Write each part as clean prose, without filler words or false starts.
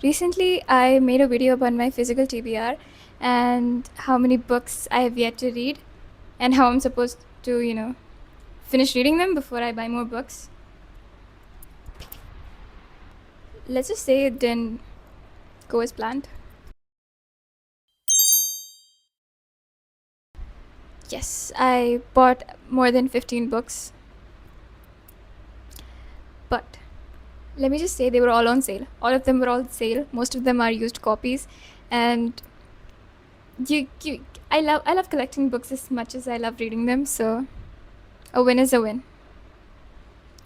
Recently, I made a video about my physical TBR and how many books I have yet to read and how I'm supposed to, finish reading them before I buy more books. Let's just say it didn't go as planned. Yes, I bought more than 15 books, but let me just say they were all on sale. All of them were on sale. Most of them are used copies, and you I love collecting books as much as I love reading them. So a win is a win.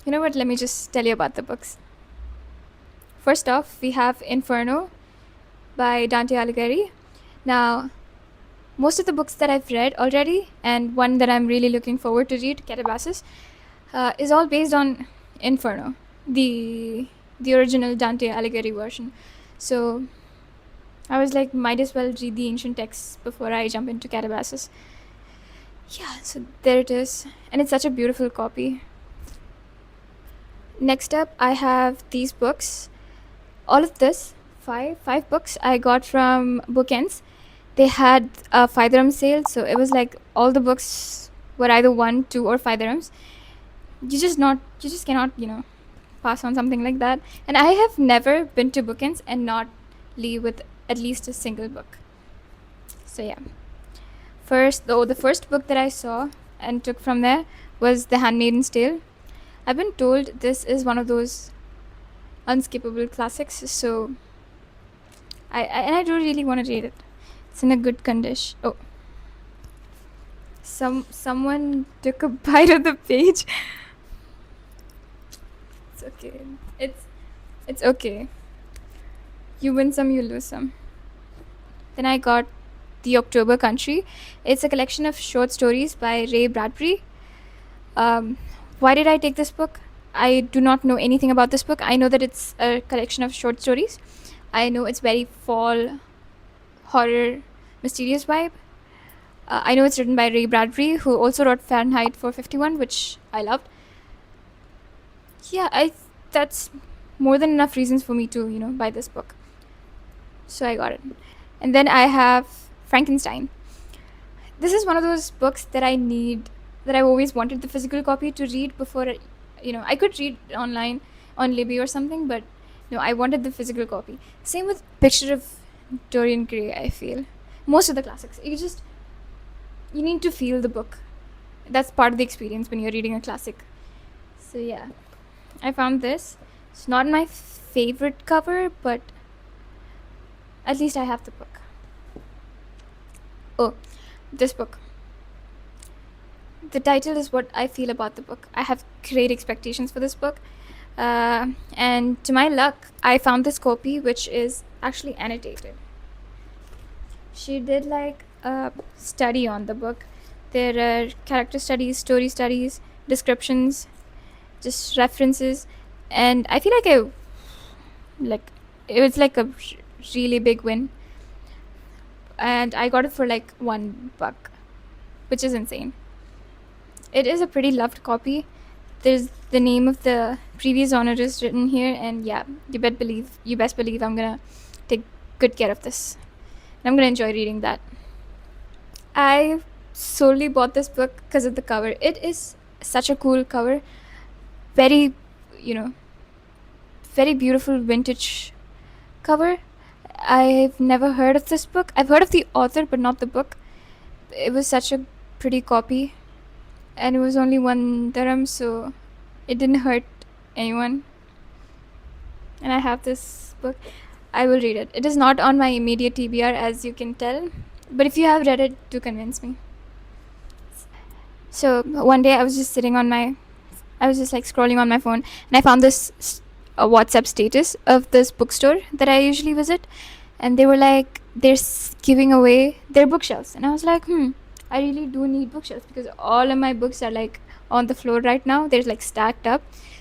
You know what? Let me just tell you about the books. First off, we have Inferno by Dante Alighieri. Now, most of the books that I've read already, and one that I'm really looking forward to read, Catabasis, is all based on Inferno, the original Dante Alighieri version. So I was like, might as well read the ancient texts before I jump into Catabasis. Yeah, so there it is, and it's such a beautiful copy. Next up, I have these books. All of this, five books I got from Bookends. They had a 5 dirham sale, so it was like all the books were either 1, 2, or 5 dirhams. You just cannot, pass on something like that. And I have never been to Bookends and not leave with at least a single book. So yeah. The first book that I saw and took from there was The Handmaid's Tale. I've been told this is one of those unskippable classics, so I do really want to read it. It's in a good condition. Oh, someone took a bite of the page. It's okay. It's okay. You win some, you lose some. Then I got The October Country. It's a collection of short stories by Ray Bradbury. Why did I take this book? I do not know anything about this book. I know that it's a collection of short stories. I know it's very fall, horror, mysterious vibe. I know it's written by Ray Bradbury, who also wrote Fahrenheit 451, which I loved. Yeah, that's more than enough reasons for me to, buy this book. So I got it. And then I have Frankenstein. This is one of those books that I've always wanted the physical copy to read before, I could read online on Libby or something, but no, I wanted the physical copy. Same with Picture of Dorian Gray, I feel. Most of the classics. You need to feel the book. That's part of the experience when you're reading a classic. So yeah, I found this. It's not my favorite cover, but at least I have the book. Oh, this book. The title is what I feel about the book. I have great expectations for this book. And to my luck, I found this copy which is actually annotated. She did like a study on the book. There are character studies, story studies, descriptions, just references, and I feel like it was like a really big win. And I got it for like $1, which is insane. It is a pretty loved copy. There's the name of the previous owner is written here, and yeah, you best believe I'm gonna take good care of this. And I'm gonna enjoy reading that. I solely bought this book because of the cover. It is such a cool cover. Very, you know, very beautiful vintage cover. I've never heard of this book. I've heard of the author, but not the book. It was such a pretty copy, and it was only 1 dirham, so it didn't hurt anyone. And I have this book. I will read it. It is not on my immediate TBR, as you can tell, but if you have read it, do convince me. So one day I was just like scrolling on my phone, and I found this WhatsApp status of this bookstore that I usually visit, and they were like, they're giving away their bookshelves, and I was like, I really do need bookshelves because all of my books are like on the floor right now. They're like stacked up.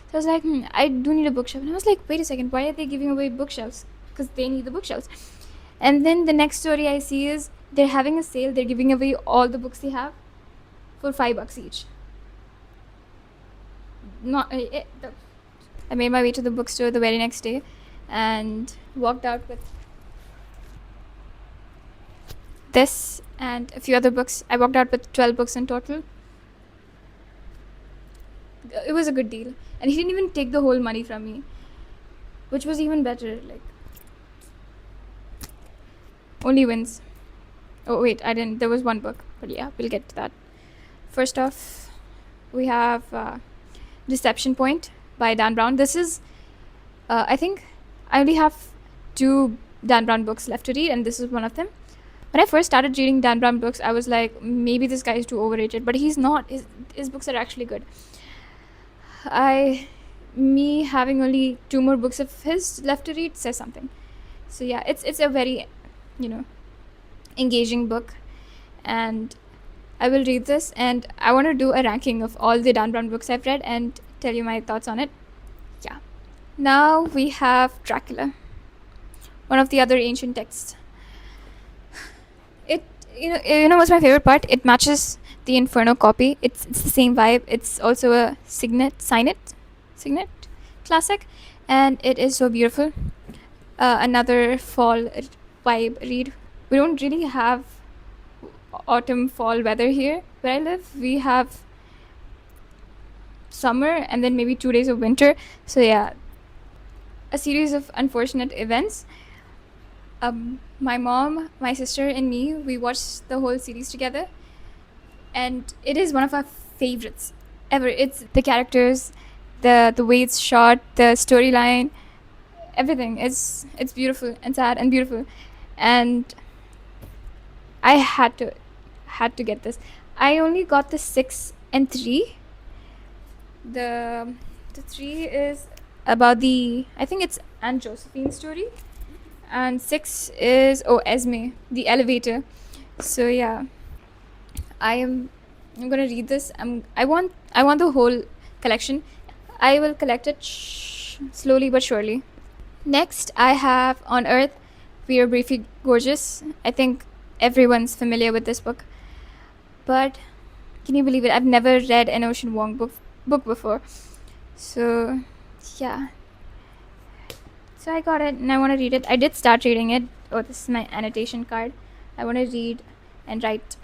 So I was like, I do need a bookshelf. And I was like, wait a second, why are they giving away bookshelves? Because they need the bookshelves. And then the next story I see is they're having a sale. They're giving away all the books they have for $5 each. I made my way to the bookstore the very next day, and walked out with this and a few other books. I walked out with 12 books in total. It was a good deal. And he didn't even take the whole money from me, which was even better. Like, only wins. Oh, wait, I didn't. There was one book. But yeah, we'll get to that. First off, we have Deception Point by Dan Brown. This is, I think, I only have 2 Dan Brown books left to read, and this is one of them. When I first started reading Dan Brown books, I was like, maybe this guy is too overrated, but he's not. His books are actually good. Me having only 2 more books of his left to read says something. So yeah, it's a very, engaging book, and I will read this, and I want to do a ranking of all the Dan Brown books I've read and tell you my thoughts on it. Yeah. Now we have Dracula, one of the other ancient texts. It what's my favorite part? It matches the Inferno copy. It's the same vibe. It's also a signet classic, and it is so beautiful. Another fall vibe read. We don't really have autumn fall weather here where I live. We have summer and then maybe 2 days of winter. So yeah, a series of unfortunate events. My mom, my sister, and me, we watched the whole series together, and it is one of our favorites ever. It's the characters, the way it's shot, the storyline, everything. It's beautiful and sad and beautiful, and I had to get this. I only got the 6 and 3. The 3 is about I think it's Aunt Josephine story, and 6 is Esme, the elevator. So yeah, I'm gonna read this. I want the whole collection. I will collect it slowly but surely. Next, I have On Earth, We Are Briefly Gorgeous. I think everyone's familiar with this book, but can you believe it? I've never read an Ocean Vuong book before. So yeah, so I got it and I want to read it. I did start reading it. Oh, this is my annotation card. I want to read and write,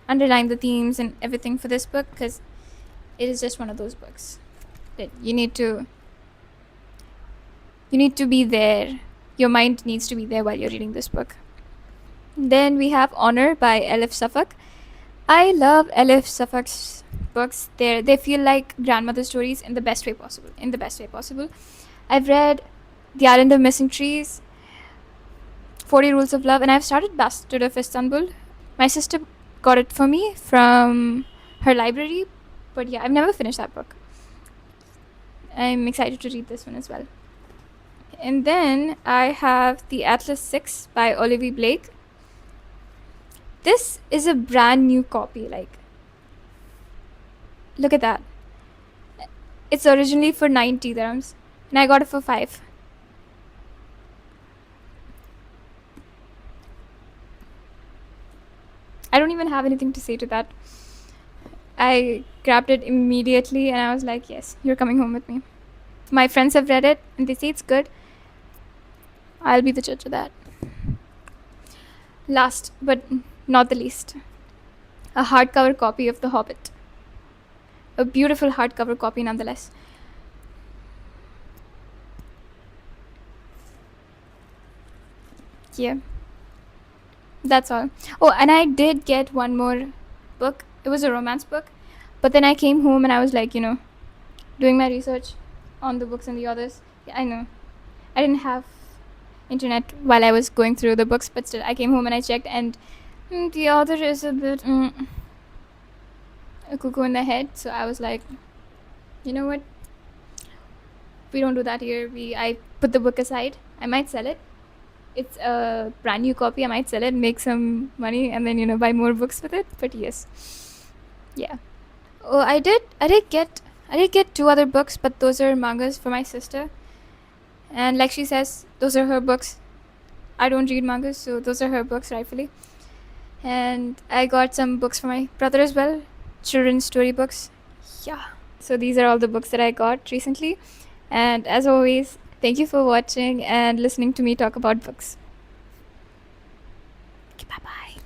underline the themes and everything for this book, because it is just one of those books that you need to be there. Your mind needs to be there while you're reading this book. Then we have Honor by Elif Suffolk. I love Elif Suffolk's books. They feel like grandmother stories in the best way possible. I've read The Island of Missing Trees, 40 Rules of Love, and I've started Bastard of Istanbul. My sister got it for me from her library, but yeah, I've never finished that book. I'm excited to read this one as well. And then I have The Atlas 6 by Olivia Blake. This is a brand new copy. Like, look at that. It's originally for 90 dirhams, and I got it for 5. I don't even have anything to say to that. I grabbed it immediately and I was like, yes, you're coming home with me. My friends have read it and they say it's good. I'll be the judge of that. Last but not the least, a hardcover copy of The Hobbit. A beautiful hardcover copy nonetheless. Yeah. That's all. Oh, and I did get one more book. It was a romance book. But then I came home and I was like, doing my research on the books and the authors. Yeah, I know. I didn't have internet while I was going through the books, but still, I came home and I checked, and the author is a bit a cuckoo in the head. So I was like, you know what? We don't do that here. I put the book aside. I might sell it. It's a brand new copy. I might sell it, make some money, and then buy more books with it. But yes, yeah. Oh, I did get 2 other books, but those are mangas for my sister. And like she says, those are her books. I don't read mangas, so those are her books rightfully. And I got some books for my brother as well, children's story books. Yeah. So these are all the books that I got recently. And as always, Thank you for watching and listening to me talk about books. Okay, bye bye.